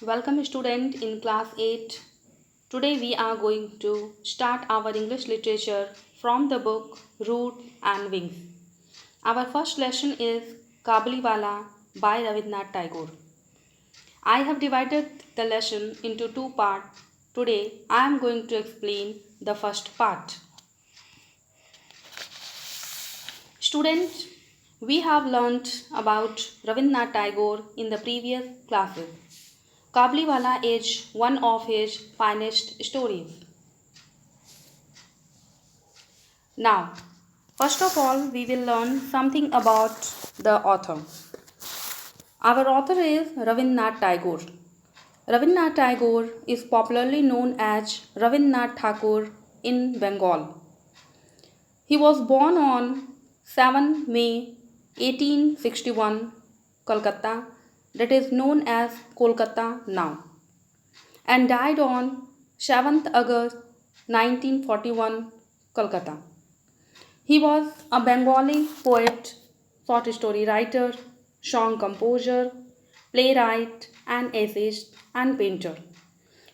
Welcome student in class 8. Today we are going to start our English literature from the book Root and Wings. Our first lesson is Kabuliwala by Rabindranath Tagore. I have divided the lesson into two parts. Today I am going to explain the first part. Students, we have learnt about Rabindranath Tagore in the previous classes. Kabuliwala is one of his finest stories. Now, first of all, we will learn something about the author. Our author is Rabindranath Tagore. Rabindranath Tagore is popularly known as Rabindranath Thakur in Bengal. He was born on 7 May 1861, Kolkata, that is known as Kolkata now, and died on 7th August 1941, Kolkata. He was a Bengali poet, short story writer, song composer, playwright, and essayist and painter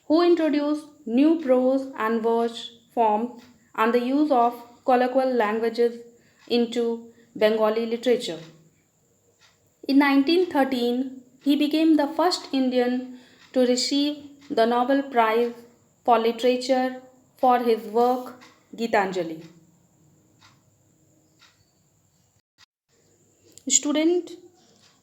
who introduced new prose and verse forms and the use of colloquial languages into Bengali literature. In 1913, he became the first Indian to receive the Nobel Prize for Literature for his work Gitanjali. Student,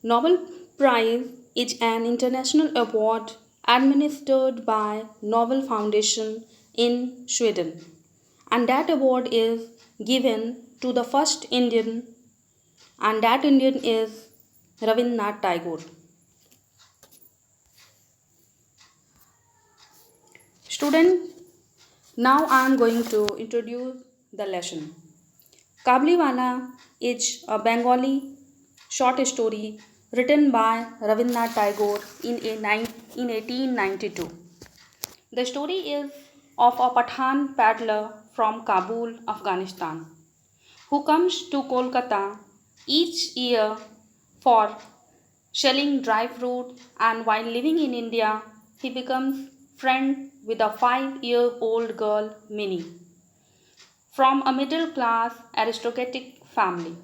Nobel Prize is an international award administered by Nobel Foundation in Sweden, and that award is given to the first Indian, and that Indian is Rabindranath Tagore. Student, now I am going to introduce the lesson. Kabuliwala is a Bengali short story written by Rabindranath Tagore in 1892. The story is of a Pathan paddler from Kabul, Afghanistan, who comes to Kolkata each year for selling dry fruit, and while living in India, he becomes friend with a 5-year-old girl, Minnie, from a middle class aristocratic family.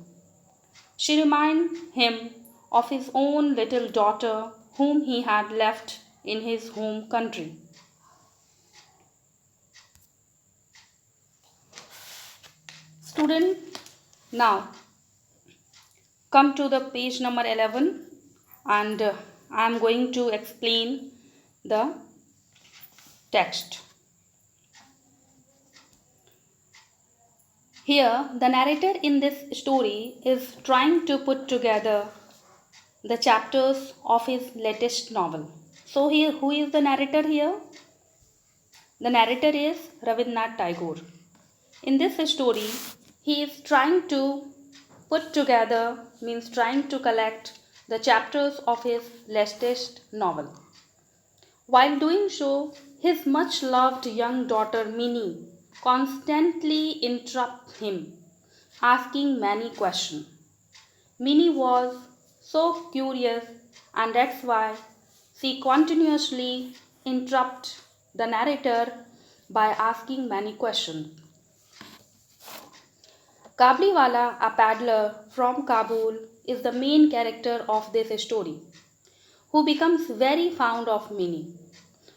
She reminds him of his own little daughter whom he had left in his home country. Student, now come to the page number 11, and I am going to explain the text. Here, the narrator in this story is trying to put together the chapters of his latest novel. So, here, who is the narrator here? The narrator is Rabindranath Tagore. In this story, he is trying to put together, means trying to collect the chapters of his latest novel. While doing so, his much loved young daughter Minnie constantly interrupts him, asking many questions. Minnie was so curious, and that's why she continuously interrupts the narrator by asking many questions. Kabuliwala, a paddler from Kabul, is the main character of this story, who becomes very fond of Minnie.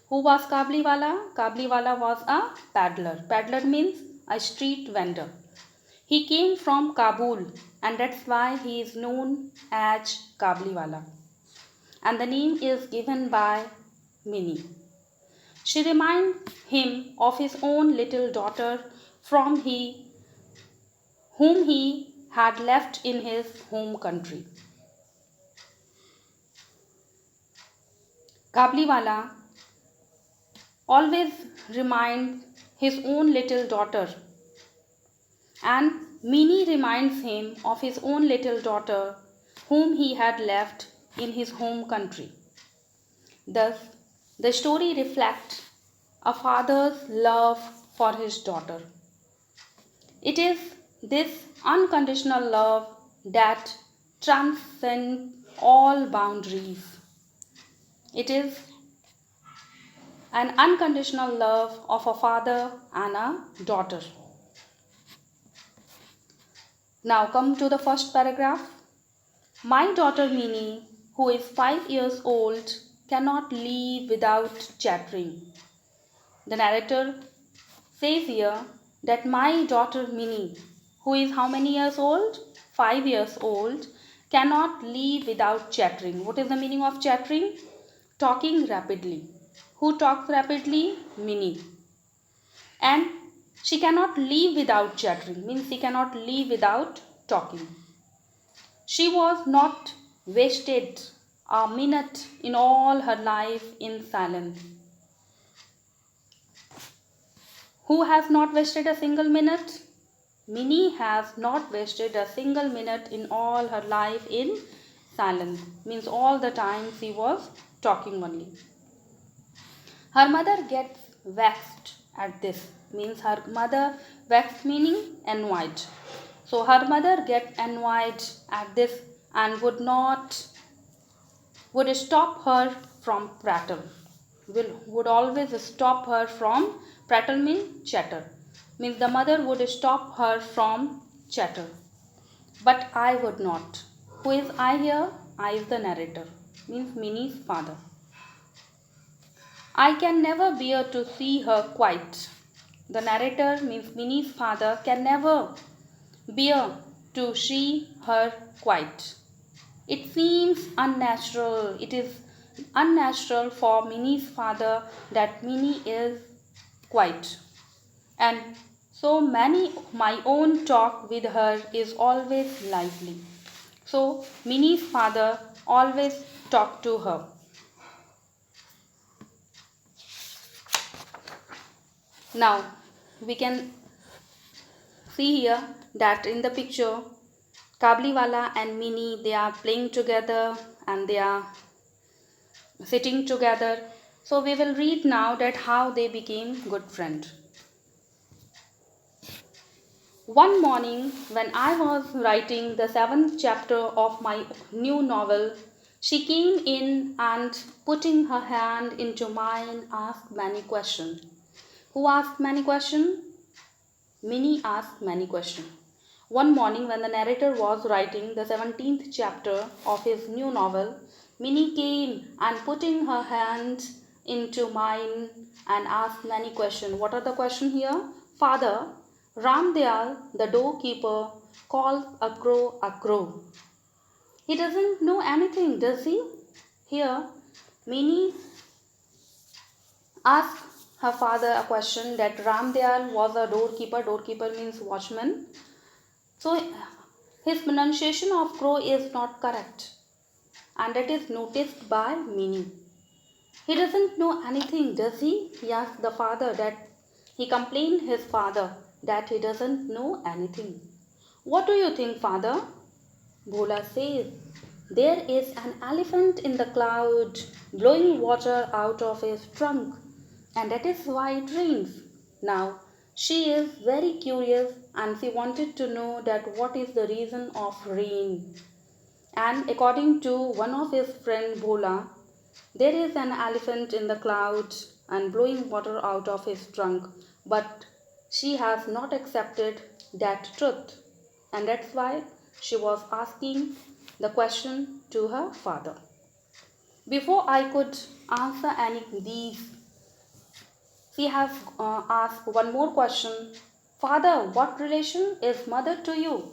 Who was Kabuliwala? Kabuliwala was a paddler. Paddler means a street vendor. He came from Kabul, and that's why he is known as Kabuliwala. And the name is given by Minnie. She reminds him of his own little daughter whom he had left in his home country. Kabuliwala always reminds his own little daughter, and Minnie reminds him of his own little daughter whom he had left in his home country. Thus, the story reflects a father's love for his daughter. It is this unconditional love that transcends all boundaries. It is an unconditional love of a father and a daughter. Now come to the first paragraph. My daughter Minnie, who is 5 years old, cannot live without chattering. The narrator says here that my daughter Minnie, who is how many years old? 5 years old, cannot live without chattering. What is the meaning of chattering? Talking rapidly. Who talks rapidly? Minnie. And she cannot live without chattering, means she cannot live without talking. She was not wasted a minute in all her life in silence. Who has not wasted a single minute? Minnie has not wasted a single minute in all her life in silence. Means all the time she was talking only. Her mother gets vexed at this. Means her mother, vexed meaning annoyed. So her mother gets annoyed at this and would stop her from prattle. Would always stop her from prattle means chatter. Means the mother would stop her from chatter. But I would not. Who is I here? I is the narrator. Means Minnie's father. I can never bear to see her quiet. The narrator means Minnie's father can never bear to see her quiet. It seems unnatural. It is unnatural for Minnie's father that Minnie is quiet. And so my own talk with her is always lively. So Minnie's father always talked to her. Now we can see here that in the picture Kabliwala and Minnie, they are playing together and they are sitting together. So we will read now that how they became good friends. One morning when I was writing the 7th chapter of my new novel, she came in and putting her hand into mine asked many questions. Who asked many questions? Minnie asked many questions. One morning when the narrator was writing the 17th chapter of his new novel, Minnie came and putting her hand into mine and asked many questions. What are the questions here? Father, Ramdayal, the doorkeeper, called a crow a crow. He doesn't know anything, does he? Here, Minnie asked her father a question that Ramdayal was a doorkeeper. Doorkeeper means watchman. So his pronunciation of crow is not correct, and that is noticed by Minnie. He doesn't know anything, does he? He asked the father that he complained his father that he doesn't know anything. What do you think, father? Bhola says, there is an elephant in the cloud blowing water out of his trunk, and that is why it rains. Now, she is very curious and she wanted to know that what is the reason of rain. And according to one of his friend Bhola, there is an elephant in the clouds and blowing water out of his trunk, but she has not accepted that truth, and that's why she was asking the question to her father. Before I could answer any of these, she has asked one more question. Father, what relation is mother to you?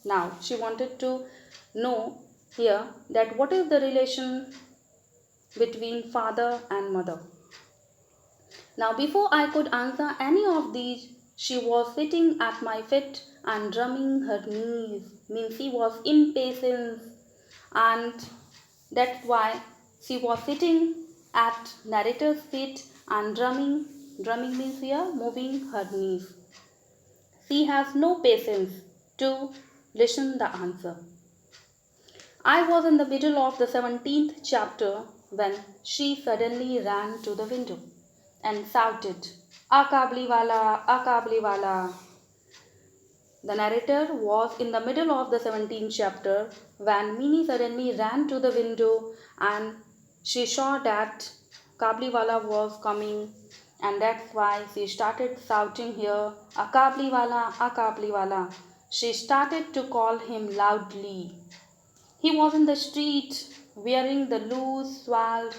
Now she wanted to know here that what is the relation between father and mother. Now before I could answer any of these, she was sitting at my feet and drumming her knees. Means she was impatient, and that's why she was sitting at narrator's feet and drumming. Drumming means here moving her knees. She has no patience to listen the answer. I was in the middle of the 17th chapter when she suddenly ran to the window and shouted, Akabliwala, Akabliwala. The narrator was in the middle of the 17th chapter when Minnie suddenly ran to the window and she saw that Kabliwala was coming, and that's why she started shouting here, a Kabliwala, a Kabliwala. She started to call him loudly. He was in the street wearing the loose, swelled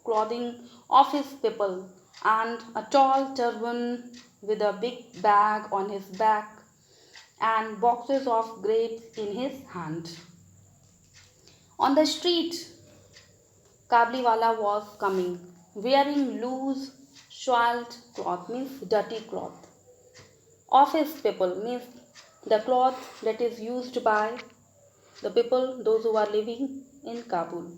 clothing of his people and a tall turban with a big bag on his back and boxes of grapes in his hand. On the street, Kabliwala was coming, wearing loose, soiled cloth, means dirty cloth. Office people means the cloth that is used by the people, those who are living in Kabul.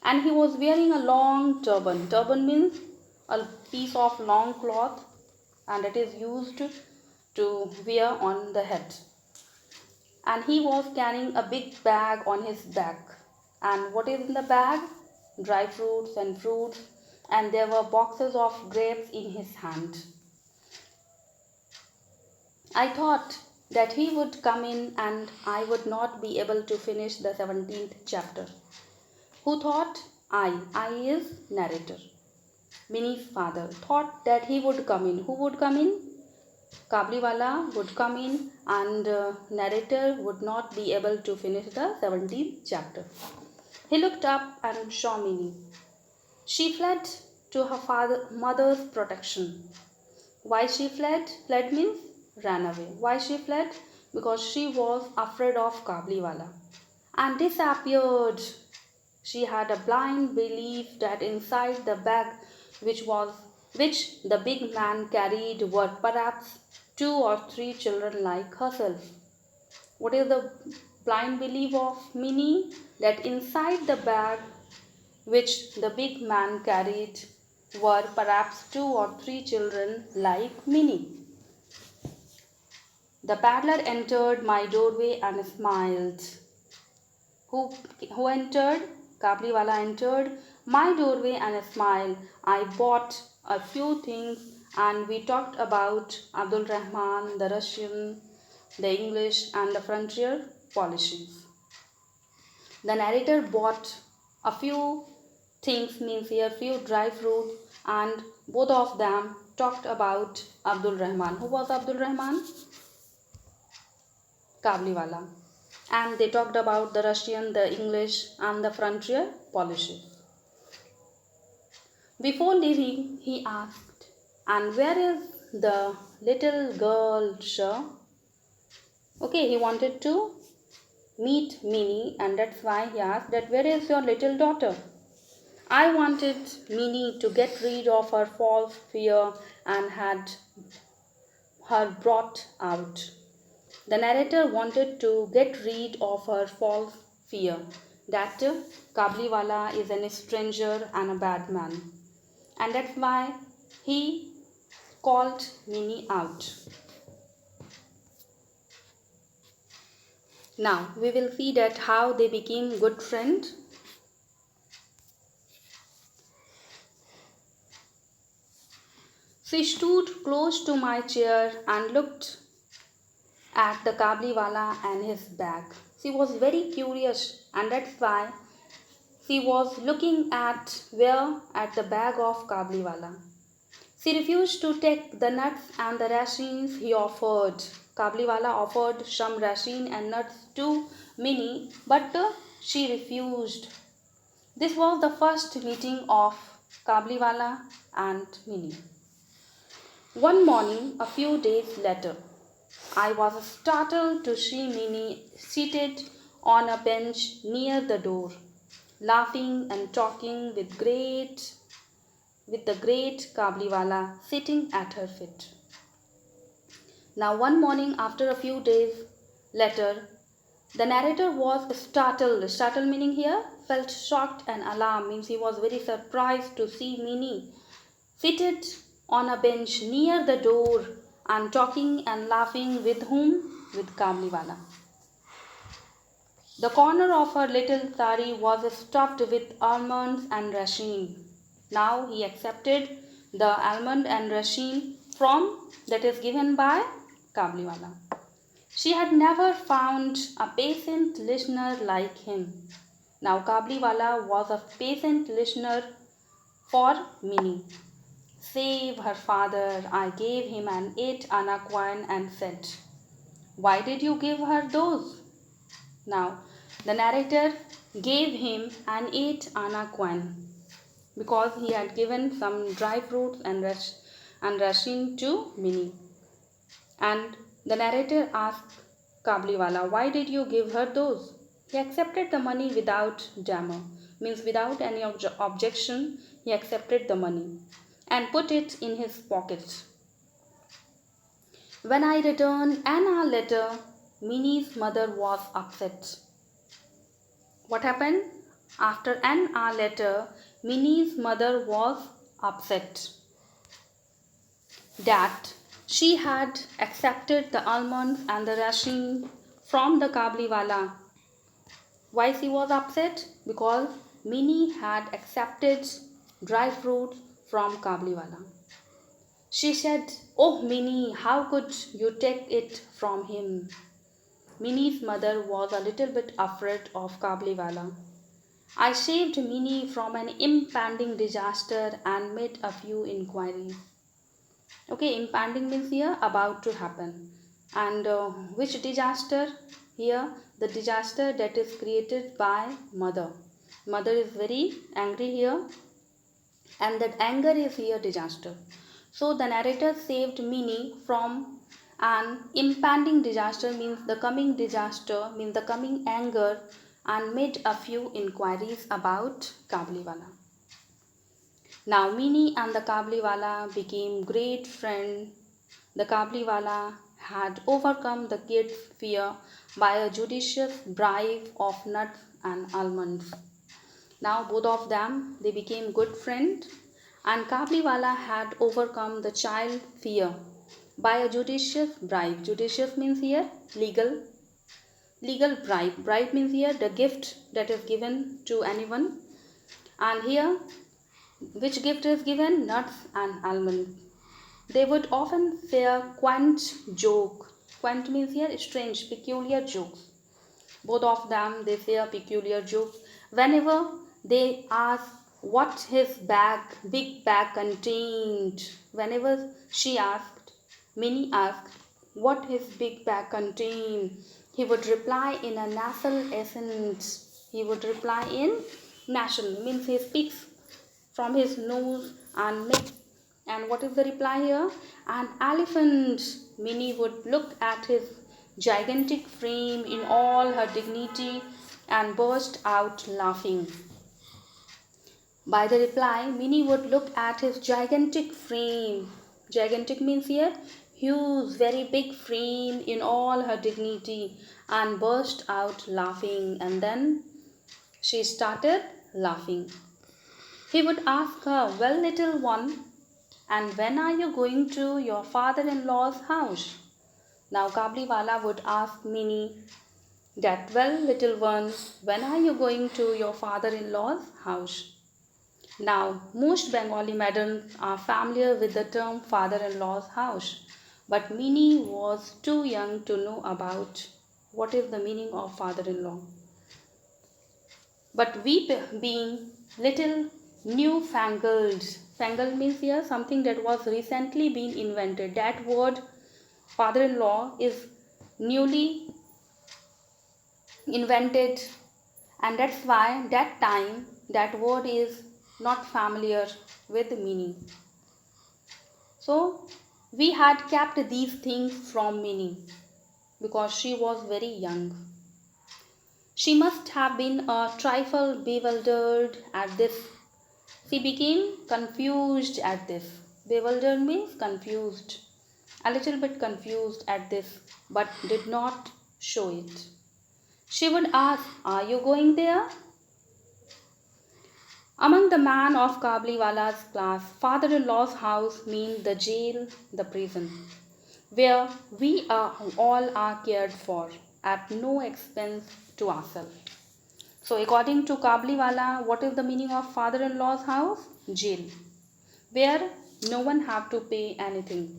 And he was wearing a long turban. Turban means a piece of long cloth and it is used to wear on the head. And he was carrying a big bag on his back. And what is in the bag? Dry fruits and fruits, and there were boxes of grapes in his hand. I thought that he would come in and I would not be able to finish the 17th chapter. Who thought? I is narrator. Minnie's father thought that he would come in. Who would come in? Kabliwala would come in and narrator would not be able to finish the 17th chapter. He looked up and saw Minnie. She fled to her mother's protection. Why she fled? Fled means ran away. Why she fled? Because she was afraid of Kabliwala and disappeared. She had a blind belief that inside the bag which the big man carried were perhaps 2 or 3 children like herself. What is the blind belief of Minnie? That inside the bag which the big man carried were perhaps 2 or 3 children like Minnie. The paddler entered my doorway and smiled. Who entered? Kabliwala entered my doorway and smiled. I bought a few things and we talked about Abdul Rahman, the Russian, the English and the frontier policies. The narrator bought a few things, means here few dry fruit, and both of them talked about Abdul Rahman. Who was Abdul Rahman? Kabliwala. And they talked about the Russian, the English and the frontier policy. Before leaving, he asked, and where is the little girl, sir? Okay, he wanted to meet Minnie and that's why he asked that where is your little daughter? I wanted Minnie to get rid of her false fear and had her brought out. The narrator wanted to get rid of her false fear that Kabliwala is a stranger and a bad man. And that's why he called Minnie out. Now we will see that how they became good friends. She stood close to my chair and looked at the Kabliwala and his bag. She was very curious and that's why she was looking at the bag of Kabliwala. She refused to take the nuts and the rations he offered. Kabliwala offered some ration and nuts to Minnie, but she refused. This was the first meeting of Kabliwala and Minnie. One morning, a few days later, I was startled to see Minnie seated on a bench near the door, laughing and talking with the great Kabliwala sitting at her feet. Now one morning after a few days later, the narrator was startled. Startled meaning here felt shocked and alarmed, means he was very surprised to see Minnie seated on a bench near the door and talking and laughing with whom? With Kabliwala. The corner of her little sari was stuffed with almonds and ration. Now he accepted the almond and ration from that is given by Kabliwala. She had never found a patient listener like him. Now Kabliwala was a patient listener For Minnie. Save her father. I gave him an 8 anna coin and said, why did you give her those? Now, the narrator gave him an 8 anna coin because he had given some dry fruits and ration to Minnie. And the narrator asked Kabliwala, why did you give her those? He accepted the money without demur, means without any objection. He accepted the money and put it in his pocket. When I returned an hour later, Minnie's mother was upset. What happened? After an hour later, Minnie's mother was upset that she had accepted the almonds and the ration from the Kabliwala. Why she was upset? Because Minnie had accepted dry fruit from Kabliwala. She said, oh Minnie, how could you take it from him? Minnie's mother was a little bit afraid of Kabliwala. I saved Minnie from an impending disaster and made a few inquiries. Okay, impending means here about to happen. And which disaster? Here, the disaster that is created by mother. Mother is very angry here, and that anger is here disaster. So the narrator saved Minnie from an impending disaster, means the coming disaster, means the coming anger, and made a few inquiries about Kabliwala. Now Minnie and the Kabliwala became great friends. The Kabliwala had overcome the kid's fear by a judicious bribe of nuts and almonds. Now both of them, they became good friends, and Kabliwala had overcome the child fear by a judicious bribe. Judicious means here legal. Legal bribe. Bribe means here the gift that is given to anyone. And here, which gift is given? Nuts and almonds. They would often share quaint joke. Quaint means here strange, peculiar jokes. Both of them, they share peculiar jokes. Whenever they ask what his big bag contained, whenever Minnie asked what his big bag contained, he would reply in a nasal accent. He would reply in nasal, means he speaks from his nose and neck. And what is the reply here? An elephant. Minnie would look at his gigantic frame in all her dignity and burst out laughing. By the reply, Minnie would look at his gigantic frame. Gigantic means here huge, very big frame in all her dignity and burst out laughing. And then she started laughing. He would ask her, well, little one, and when are you going to your father-in-law's house? Now Kabliwala would ask Minnie that, well, little one, when are you going to your father-in-law's house? Now, most Bengali madams are familiar with the term father-in-law's house, but Minnie was too young to know about what is the meaning of father-in-law. But we being little newfangled, fangled means here something that was recently been invented. That word father-in-law is newly invented, and that's why that time that word is not familiar with meaning. So we had kept these things from Minnie because she was very young. She must have been a trifle bewildered at this. She became confused at this. Bewildered means confused. A little bit confused at this, but did not show it. She would ask, are you going there? Among the men of Kabliwala's class, father-in-law's house means the jail, the prison, where we all are cared for at no expense to ourselves. So according to Kabliwala, what is the meaning of father-in-law's house? Jail, where no one have to pay anything.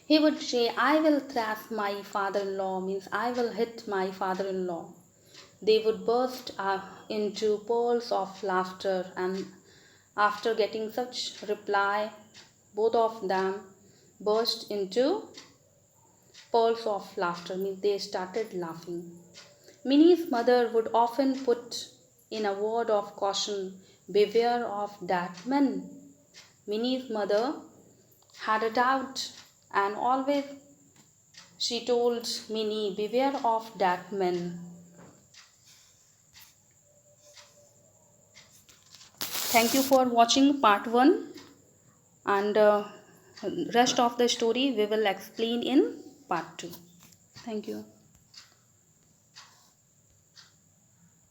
He would say, I will thrash my father-in-law, means I will hit my father-in-law. They would burst into peals of laughter, and After getting such reply, both of them burst into pearls of laughter. Means they started laughing. Minnie's mother would often put in a word of caution, beware of that man. Minnie's mother had a doubt, and always she told Minnie, beware of that man. Thank you for watching part 1, and rest of the story we will explain in part 2. Thank you.